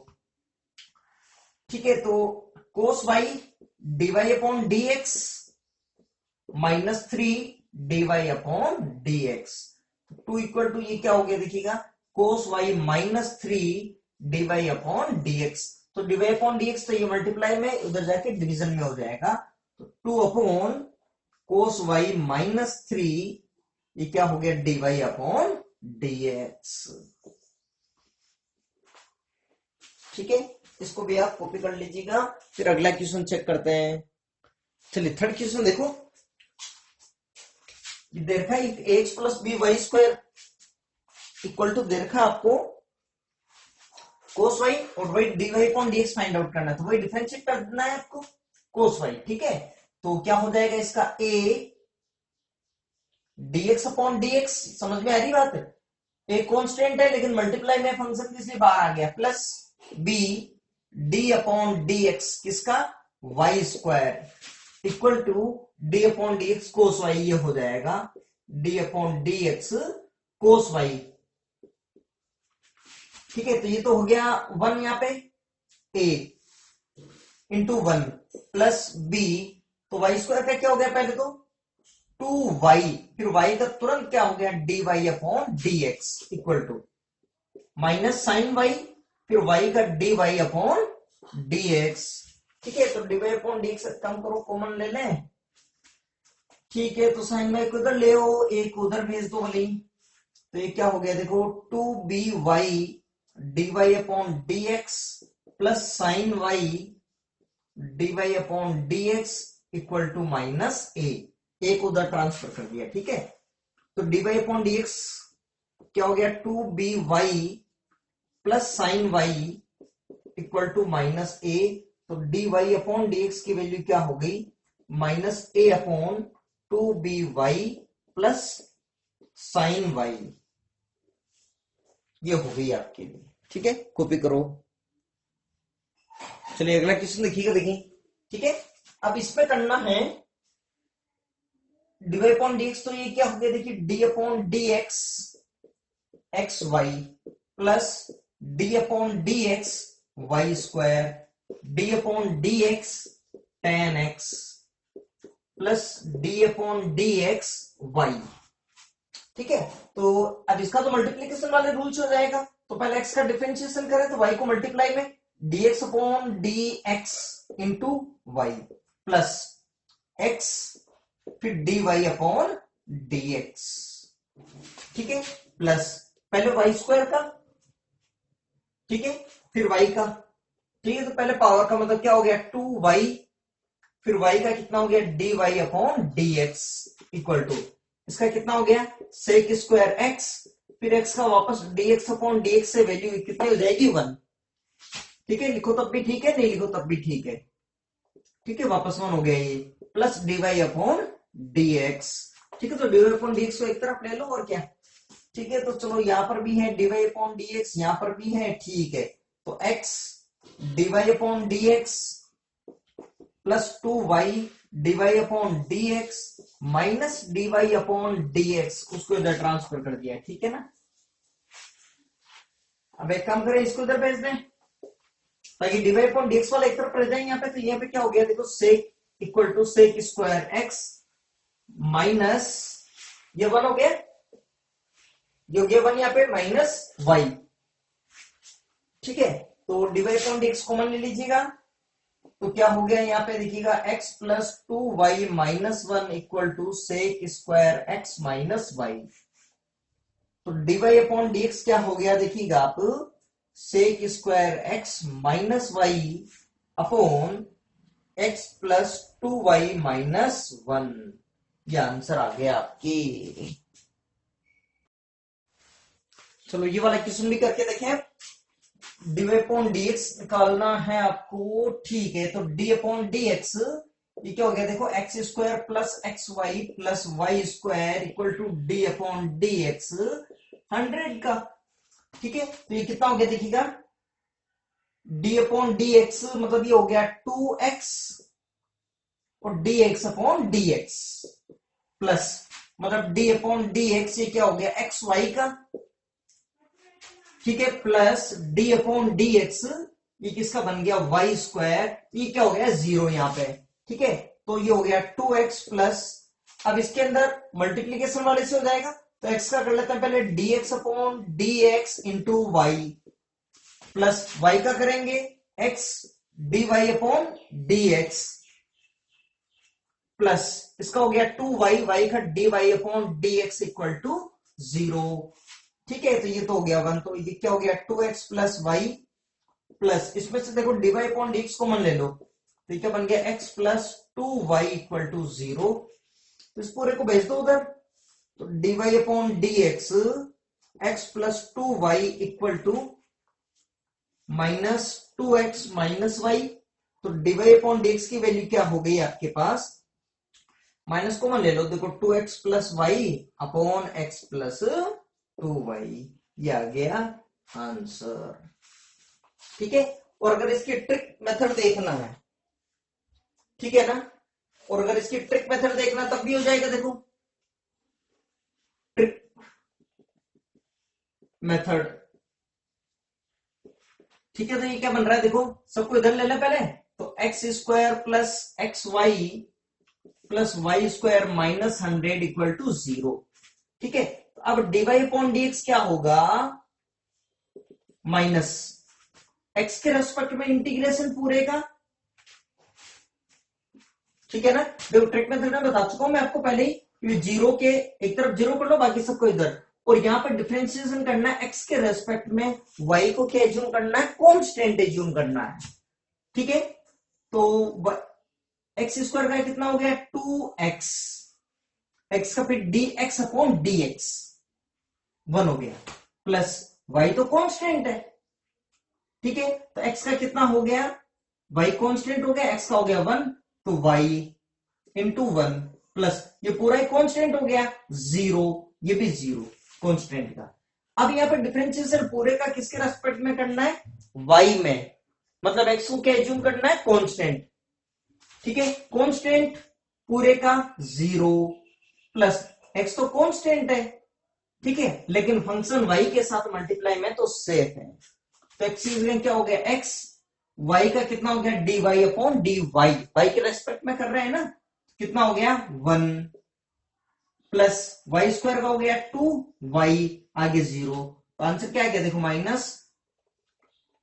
ठीक है, तो cos y d y upon d x minus 3 d y upon d x, 2 equal to ये क्या हो गया देखिएगा cos y minus 3 d y upon d x, तो d y upon d x तो ये मल्टीप्लाई में उधर जाके डिवीजन में हो जाएगा, तो 2 अपॉन कोस वाई माइनस 3 ये क्या हो गया d y upon d x. ठीक है, इसको भी आप कॉपी कर लीजिएगा। फिर अगला क्वेश्चन चेक करते हैं। चलिए थर्ड क्वेश्चन देखो, दे रखा है x plus b y square equal to दे रखा आपको कोस वाई और y d y upon d x find out करना है, तो वही डिफरेंशिएट कर देना है आपको कोस वाई। ठीक है, तो क्या हो जाएगा इसका a dx अपॉन dx, समझ में आ रही बात है, a कॉन्स्टेंट है लेकिन मल्टीप्लाई में फंक्शन किसलिए बाहर आ गया, plus b d upon dx किसका y square equal to d upon dx cos y, ये हो जाएगा d upon dx cos y। ठीक है, तो ये तो हो गया 1 यहाँ पे a इंटू 1 प्लस b, तो y स्क्वायर का क्या हो गया पहले तो 2y, फिर y का तुरंत क्या हो गया dy upon dx equal to minus sine y, फिर y का dy अपॉन dx। ठीक है, तो dy अपॉन dx कम करो, कॉमन ले लें। ठीक है, तो साइन y को इधर ले आओ, एक उधर भेज दो वाली, तो ये क्या हो गया देखो 2by dy upon dx plus sine y dy upon dx equal to minus a, एक उधर ट्रांसफर कर दिया। ठीक है, तो dy अपॉन dx क्या हो गया 2by plus sine y equal to minus a, तो dy अपॉन dx की वैल्यू क्या हो गई minus a upon 2by plus sine y, ये हो गई आपके लिए। ठीक है, कॉपी करो। चलिए अगला क्वेश्चन देखिएगा, देखिए। ठीक है, अब इस पे करना है d y upon d x, तो ये क्या हो गया देखिए d upon d x x y plus d upon d x y square d upon d x ten x plus d upon d x y. ठीक है, तो अब इसका तो मल्टीप्लीकेशन वाले रूल हो जाएगा, तो पहले x का डिफरेंशिएशन करें तो y को मल्टीप्लाई में dx upon dx into y plus x फिर dy अपॉन dx। ठीक है, प्लस पहले y स्क्वायर का, ठीक है, फिर y का। ठीक है, तो पहले पावर का मतलब क्या हो गया 2y, फिर y का कितना हो गया dy upon dx equal to इसका कितना हो गया सेक स्क्वायर x, फिर x का वापस dx अपॉन dx से वैल्यू कितनी हो जाएगी 1। ठीक है, लिखो तब भी ठीक है, नहीं लिखो तब भी ठीक है। ठीक है, वापस 1 हो गया ये प्लस dy अपॉन dx। ठीक है, तो dy अपॉन dx को एक तरफ ले लो और क्या। ठीक है, तो चलो यहां पर भी है dy अपॉन dx, यहां पर भी है। ठीक है, तो x dy upon dx plus 2y dy upon dx minus dy upon dx, उसको इधर ट्रांसफर कर दिया। ठीक है ना, अब एक काम करें, इसको इधर भेज दें ताकि dy अपॉन dx वाला एक तरफ रह जाए यहाँ पे। तो यहाँ पे क्या हो गया देखो sec equal to sec square x minus ये 1 हो गया, ये हो गया 1 यहाँ पे माइनस y। ठीक है, तो dy अपॉन dx कॉमन ले लीजिएगा, तो क्या हो गया यहाँ पे देखिएगा x plus 2y minus 1 equal to sec square x minus y। तो dy अपॉन dx क्या हो गया देखिएगा आप sec square x minus y upon x plus 2y minus 1, ये आंसर आ गया आपकी। चलो ये वाला क्वेश्चन भी करके देखें। डी अपॉन डी एक्स निकालना है आपको। ठीक है, तो डी अपॉन डी एक्स ये क्या हो गया देखो, x square plus x y plus y square equal to d upon d x 100 का। ठीक है, तो ये कितना हो गया देखिएगा, डी अपॉन डी एक्स मतलब ये हो गया 2x और D x upon d x plus मतलब डी अपॉन डी एक्स ये क्या हो गया एक्स वाई का। ठीक है, plus d upon d x ये किसका बन गया वाई स्क्वायर, ये क्या हो गया 0 यहां पे। ठीक है, तो ये हो गया 2x प्लस, अब इसके अंदर मल्टीप्लीकेशन वाले से हो जाएगा, तो x का कर लेते हैं पहले dx upon dx into y plus y का करेंगे x dy upon dx plus इसका हो गया 2y, y का dy upon dx equal to 0। ठीक है, तो ये तो हो गया 1, तो ये क्या हो गया 2x प्लस वाई प्लस इसमें से देखो dy अपॉन dx कॉमन ले लो, तो क्या बन गया x plus 2y equal to 0। तो इस पूरे को भेज दो उधर, तो dy upon dx x plus 2y equal to minus 2x minus y, तो dy अपॉन dx की वैल्यू क्या हो गई आपके पास, माइनस कॉमन ले लो, देखो 2x plus y upon x plus 2y, ये आ गया आंसर। ठीक है, और अगर इसकी ट्रिक मेथड देखना है, ठीक है ना, और अगर इसकी ट्रिक मेथड देखना तब भी हो जाएगा, देखो ट्रिक मेथड। ठीक है, तो ये क्या बन रहा है देखो, सबको इधर ले ले पहले, तो x square plus x y plus y square minus 100 equal to 0। ठीक है, तो अब डीवाई अपॉन डी एक्स क्या होगा, माइनस एक्स के रेस्पेक्ट में इंटीग्रेशन पूरे का। ठीक है ना, देखो ट्रिक मेथड में बता चुका हूं मैं आपको पहले ही, ये 0 के एक तरफ 0 कर लो, बाकी सबको इधर, और यहां पर डिफरेंशिएशन करना है एक्स के रेस्पेक्ट में, वाई को क्या एज्यूम करना है, कांस्टेंट एज्यूम करना है। ठीक है, तो एक्स स्क्वायर का कितना हो गया 2x, एक्स का फिर D x upon d x 1 हो गया, प्लस वाई तो कांस्टेंट है। ठीक है, तो x का कितना हो गया, y कांस्टेंट हो गया, x का हो गया 1, तो y इंटू 1 प्लस ये पूरा ही कांस्टेंट हो गया 0, ये भी 0 कांस्टेंट का। अब यहां पर डिफरेंशिएशन पूरे का किसके रेस्पेक्ट में करना है, y में, मतलब x को क्या एज्यूम करना है, कांस्टेंट। ठीक है, कांस्टेंट पूरे का 0 प्लस x तो कांस्टेंट है। ठीक है, लेकिन फंक्शन y के साथ मल्टीप्लाई में तो सेफ है, तो एक्स क्या हो गया x, y का कितना हो गया dy अपॉन dy, y के रेस्पेक्ट में कर रहे हैं ना, कितना हो गया 1 प्लस वाई स्क्वायर का हो गया 2y आगे 0, तो आंसर क्या आ गया देखो माइनस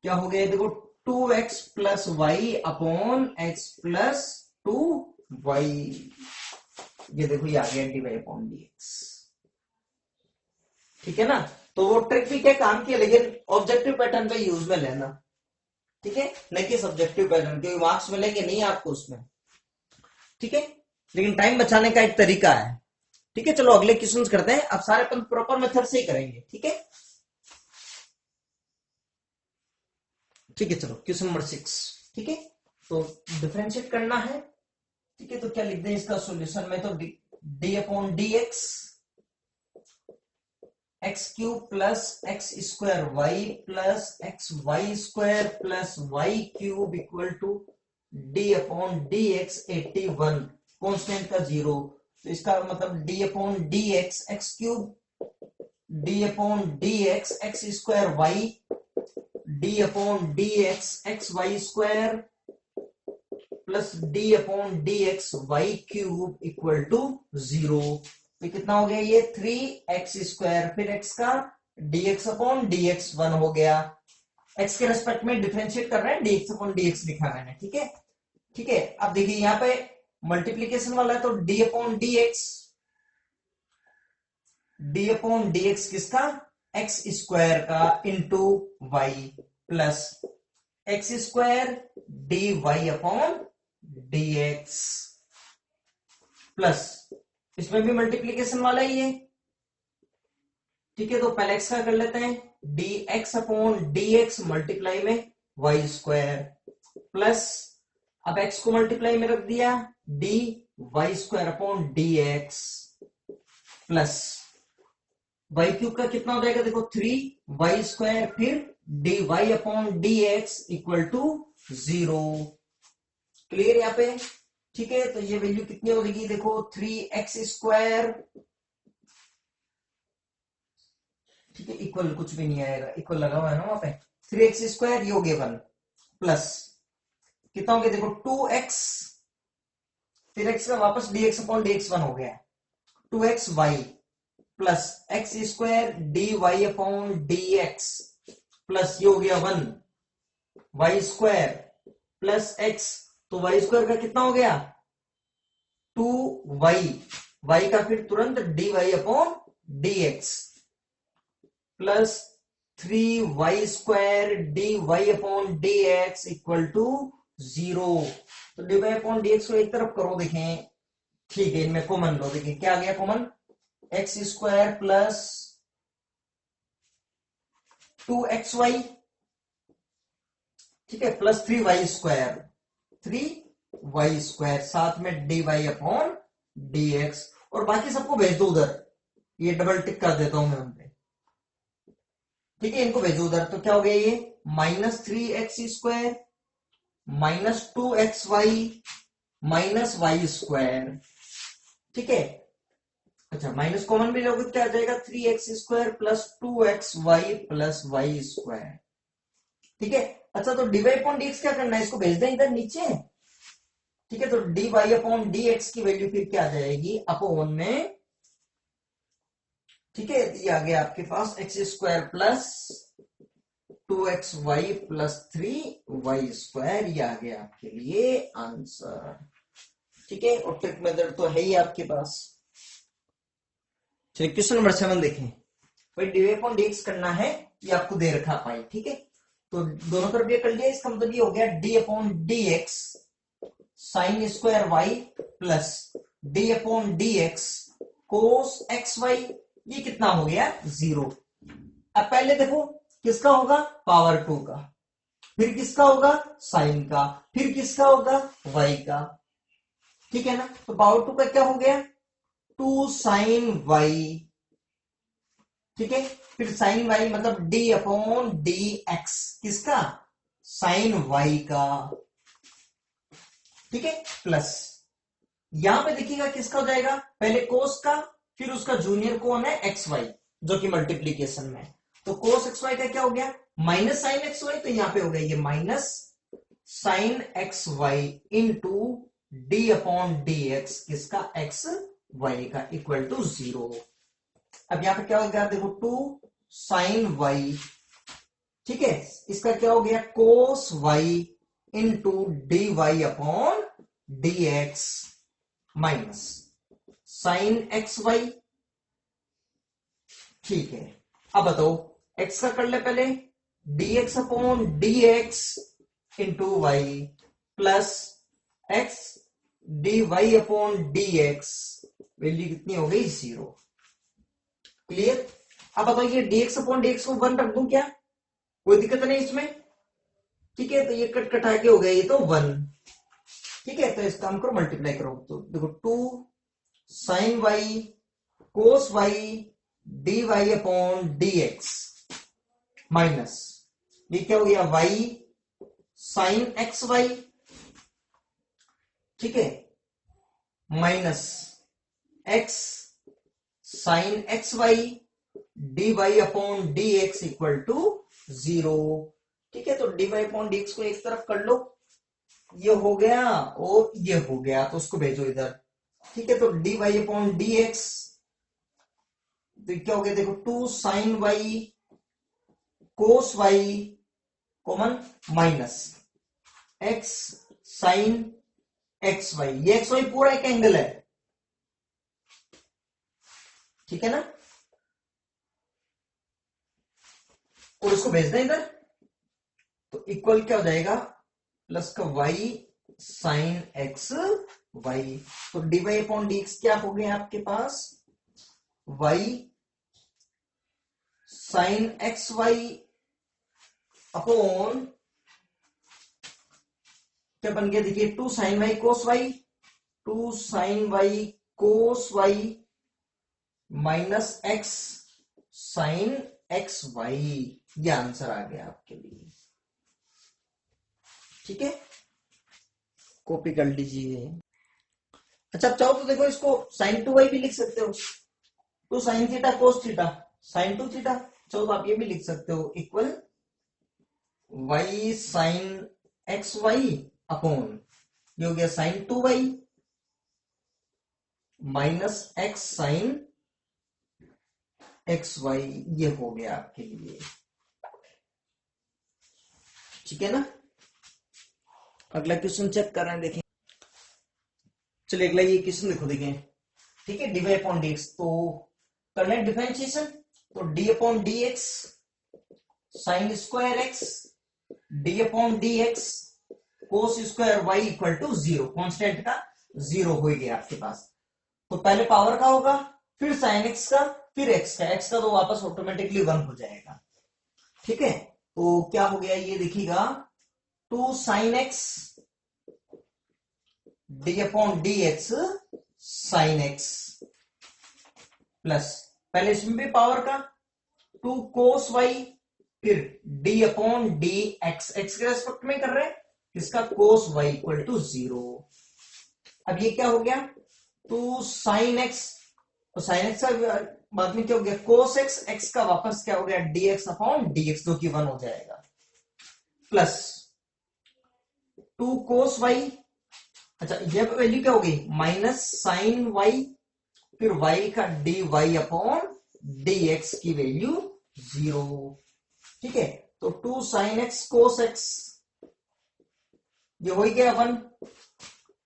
क्या हो गया देखो 2x plus y upon x plus 2y, ये देखो ये आ गया dy अपॉन dx। ठीक है ना, तो वो ट्रिक भी क्या काम की है, लेकिन ऑब्जेक्टिव पैटर्न पे यूज में लेना। ठीक है, न कि सब्जेक्टिव पैटर्न, क्योंकि मार्क्स मिलेंगे नहीं आपको उसमें। ठीक है, लेकिन टाइम बचाने का एक तरीका है। ठीक है, चलो अगले क्वेश्चन करते हैं, अब सारे अपन प्रॉपर मेथड से ही करेंगे। ठीक है, ठीक है, चलो क्वेश्चन नंबर 6। ठीक है, तो डिफरेंशिएट करना है। ठीक है, तो क्या लिख दें इसका सॉल्यूशन में, तो d upon d x cube plus x square y plus x y square plus y cube equal to d upon d x 81 constant का 0, तो इसका मतलब d upon d x cube d upon d x square y d upon d x y square plus d upon d x y cube equal to 0। तो कितना हो गया ये 3x स्क्वायर, फिर x का dx अपॉन dx 1 हो गया, x के रेस्पेक्ट में डिफरेंशिएट कर रहे हैं, dx अपॉन dx लिखा मैंने। ठीक है, ठीक है, अब देखिए यहां पे मल्टीप्लीकेशन वाला है, तो d अपॉन dx किसका x स्क्वायर का into y plus x square dy upon dx plus इसमें भी मल्टीप्लीकेशन वाला ही है। ठीक है, तो पहले x का कर लेते हैं, dx अपॉन dx मल्टीप्लाई में y स्क्वायर प्लस अब x को मल्टीप्लाई में रख दिया, dy square upon dx plus y cube का कितना हो जाएगा, देखो 3y स्क्वायर, फिर dy upon dx equal to 0। Clear यहाँ पे? ठीक है, तो ये वैल्यू कितनी हो जाएगी, देखो 3x स्क्वायर, ठीक है, इक्वल कुछ भी नहीं आएगा, इक्वल लगा हुआ है ना वहां पे, 3x स्क्वायर, ये हो गया 1 प्लस कितना हो गया, देखो 2x, फिर x का वापस dx अपॉन dx 1 हो गया, 2xy plus x square dy upon dx plus ये हो गया 1 y स्क्वायर प्लस x, तो y स्क्वायर का कितना हो गया 2y, y का फिर तुरंत dy upon dx plus 3y square dy upon dx equal to 0। तो dy अपॉन dx को एक तरफ करो, देखें, ठीक है, इनमें कॉमन लो, देखें क्या आ गया common, x square plus 2xy, ठीक है, प्लस 3y स्क्वायर साथ में dy अपॉन dx, और बाकी सबको भेज दो उधर, ये डबल टिक कर देता हूं मैं उन पे, ठीक है, इनको भेजो उधर, तो क्या हो गया ये minus 3x square minus 2xy minus y square, ठीक है, अच्छा माइनस कॉमन भी लोगे क्या आ जाएगा 3x square plus 2xy plus y square, ठीक है। अच्छा तो dy अपॉन dx क्या करना है, इसको भेज दें इधर नीचे, ठीक है, तो dy अपॉन dx की वैल्यू फिर क्या आ जाएगी अपॉन में, ठीक है, ये आ गया आपके पास x square plus 2xy plus 3y square, ये आ गया आपके लिए आंसर, ठीक है, और ट्रिक मेथड तो है ही आपके पास। चलिए क्वेश्चन नंबर 7 देखें, भाई dy अपॉन dx करना है, ये आपको दे रखा पाई, ठीक है, तो दोनों तरफ ये कर लिया, इसका मतलब ये हो गया d upon dx sine square y plus d upon dx कोस xy, ये कितना हो गया 0। अब पहले देखो किसका होगा, पावर 2 का, फिर किसका होगा साइन का, फिर किसका होगा y का, ठीक है ना, तो पावर 2 का क्या हो गया 2 साइन y, ठीक है, फिर साइन y मतलब d अपॉन dx, किसका साइन y का, ठीक है, प्लस यहां पे देखिएगा किसका हो जाएगा, पहले कोस का, फिर उसका जूनियर कौन है xy, जो कि मल्टीप्लीकेशन में, तो कोस xy का क्या हो गया माइनस साइन xy, तो यहां पे हो गया ये minus sine xy into d upon dx, किसका xy का इक्वल टू 0। अब यहां पे क्या हो गया देखो 2 साइन y, ठीक है, इसका क्या हो गया cos y into d y upon dx minus sine xy, ठीक है। अब बताओ x का कर ले पहले, dx upon dx into y plus x dy upon dx, value कितनी हो गई 0। क्लियर? अब बताइए dx अपॉन dx को 1 रख दूं क्या, कोई दिक्कत नहीं इसमें, ठीक है, तो ये कट कटा के हो गया ये तो 1, ठीक है, तो इस काम को मल्टीप्लाई करो, तो देखो 2 sine y cos y dy upon dx minus ये क्या हो गया y साइन xy, ठीक है, minus x sine xy dy upon dx equal to 0, ठीक है, तो dy अपॉन dx को एक तरफ कर लो, ये हो गया और ये हो गया, तो उसको भेजो इधर, ठीक है, तो dy अपॉन dx, तो क्या हो गया देखो 2 sine y cos y common minus x sine xy, ये xy पूरा एक एंगल है, ठीक है ना, और इसको भेज दें इधर, तो इक्वल क्या हो जाएगा प्लस का y साइन x y, तो dy अपॉन dx क्या हो गया आपके पास y साइन xy अपॉन क्या बन गया देखिए, 2 sin y cos y, 2 sin y cos y minus x sin x y, ये आंसर आ गया आपके लिए। ठीक है, कॉपी कर लीजिए। अच्छा, चाहो तो देखो इसको sin 2y भी लिख सकते हो, 2 sin theta cos theta sin 2 theta, चाहो तो आप ये भी लिख सकते हो equal y sin x y upon ये हो गया sin 2y minus x sin x y, ये हो गया आपके लिए। ठीक है ना, अगला क्वेश्चन चेक कर रहे हैं, देखें। चलिए अगला ये क्वेश्चन देखो, देखें। ठीक है, d y upon d x, तो करना है डिफरेंशिएशन, तो d upon d x sine square x d upon d x cos square y equal to 0, constant का 0 हो गया आपके पास। तो पहले पावर का होगा, फिर साइन एक्स का, फिर एक्स का तो वापस ऑटोमेटिकली 1 हो जाएगा। ठीक है, तो क्या हो गया ये देखिएगा, 2 sin x D upon d x sine x plus पहले इसमें भी पावर का 2 cos y, फिर d upon d x, x के रेस्पेक्ट में कर रहे हैं, इसका cos y इक्वल टू 0। अब ये क्या हो गया, 2 sin x, तो sin x का बाद में क्या हो गया cos x, x का वापस क्या हो गया dx अपॉन dx, जो कि 1 हो जाएगा, प्लस 2 cos y, अच्छा ये वैल्यू क्या हो गई माइनस साइन y, फिर y का dy अपॉन dx की वैल्यू 0। ठीक है, तो 2 sin x cos x, ये हो ही गया 1,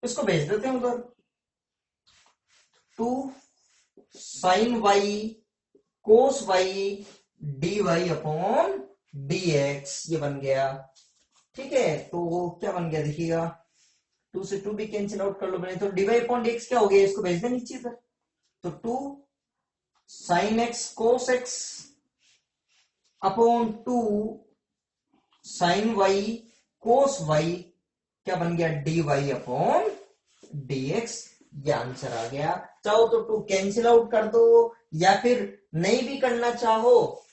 इसको भेज देते हैं उधर, 2 sin y cos y dy upon dx, ये बन गया। ठीक है, तो क्या बन गया देखिएगा, 2 से 2 भी कैंसिल आउट कर लो मैंने, तो dy अपॉन dx क्या हो गया, इसको भेज दें नीचे इधर, तो 2 sin x cos x upon 2 sin y cos y, क्या बन गया dy अपॉन dx, ये आंसर आ गया। चाहो तो 2 कैंसिल आउट कर दो, या फिर नहीं भी करना चाहो,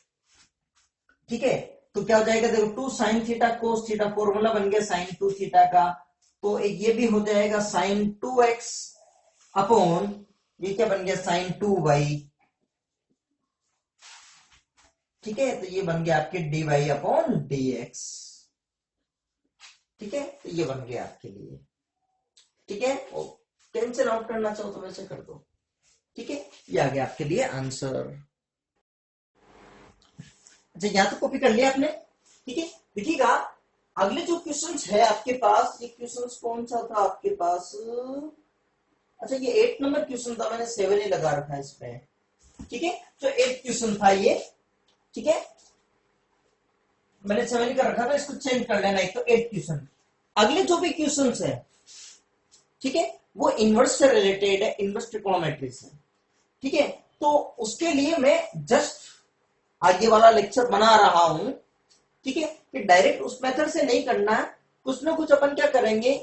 ठीक है, तो क्या हो जाएगा देखो, 2 sin theta cos theta, formula बन गया sin 2 थीटा का, तो एक ये भी हो जाएगा sin 2x अपॉन ये क्या बन गया sin 2y। ठीक है, तो ये बन गया आपके dy अपॉन dx। ठीक है, तो ये बन गया आपके लिए। ठीक है, कैंसिल आउट करना चाहो तो वैसे कर दो। ठीक है, ये आ गया आपके लिए आंसर। अच्छा, यहां तो कॉपी कर लिया आपने। ठीक है, देखिएगा अगले जो क्वेश्चंस है आपके पास, ये क्वेश्चंस कौन सा था आपके पास, अच्छा ये 8 नंबर क्वेश्चन था, मैंने 7 ही लगा रखा है इसमें। ठीक है, तो 8 क्वेश्चन था ये। ठीक है, मैंने 7 कर रखा था, इसको चेंज कर लेना, एक तो 8 क्वेश्चन। अगले जो भी क्वेश्चन है, ठीक है, वो इनवर्स से रिलेटेड है, इनवर्स ट्रिग्नोमेट्री से। ठीक है, तो उसके लिए मैं जस्ट आगे वाला लेक्चर बना रहा हूं। ठीक है, कि डायरेक्ट उस मेथड से नहीं करना है, कुछ ना कुछ अपन क्या करेंगे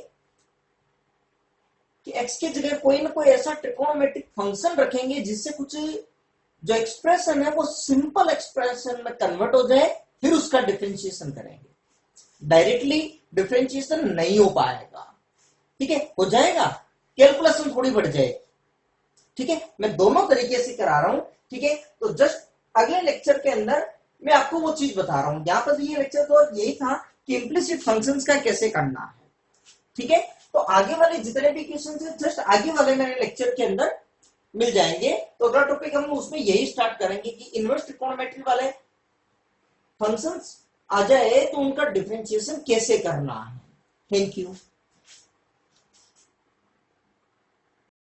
कि एक्स की जगह कोई ना कोई ऐसा ट्रिग्नोमेट्रिक फंक्शन रखेंगे जिससे कुछ जो एक्सप्रेशन है वो सिंपल एक्सप्रेशन में कन्वर्ट हो जाए, फिर उसका डिफरेंशिएशन करेंगे। डायरेक्टली डिफरेंशिएशन नहीं हो पाएगा। ठीक है, हो जाएगा, कैलकुलेशन थोड़ी बढ़ जाएगी। ठीक है, मैं दोनों तरीके से करा रहा हूं। ठीक है, तो जस्ट अगले लेक्चर के अंदर मैं आपको वो चीज बता रहा हूं। यहां पर ये लेक्चर तो यही था कि इम्प्लिसिट फंक्शंस का कैसे करना है। ठीक है, तो आगे वाले जितने भी क्वेश्चन है जस्ट आगे वाले मेरे लेक्चर के अंदर मिल जाएंगे। तो अगला टॉपिक हम उसमें यही स्टार्ट करेंगे कि इनवर्स ट्रिग्नोमेट्री वाले फंक्शंस आ जाए तो उनका डिफरेंशिएशन कैसे करना है। Thank you.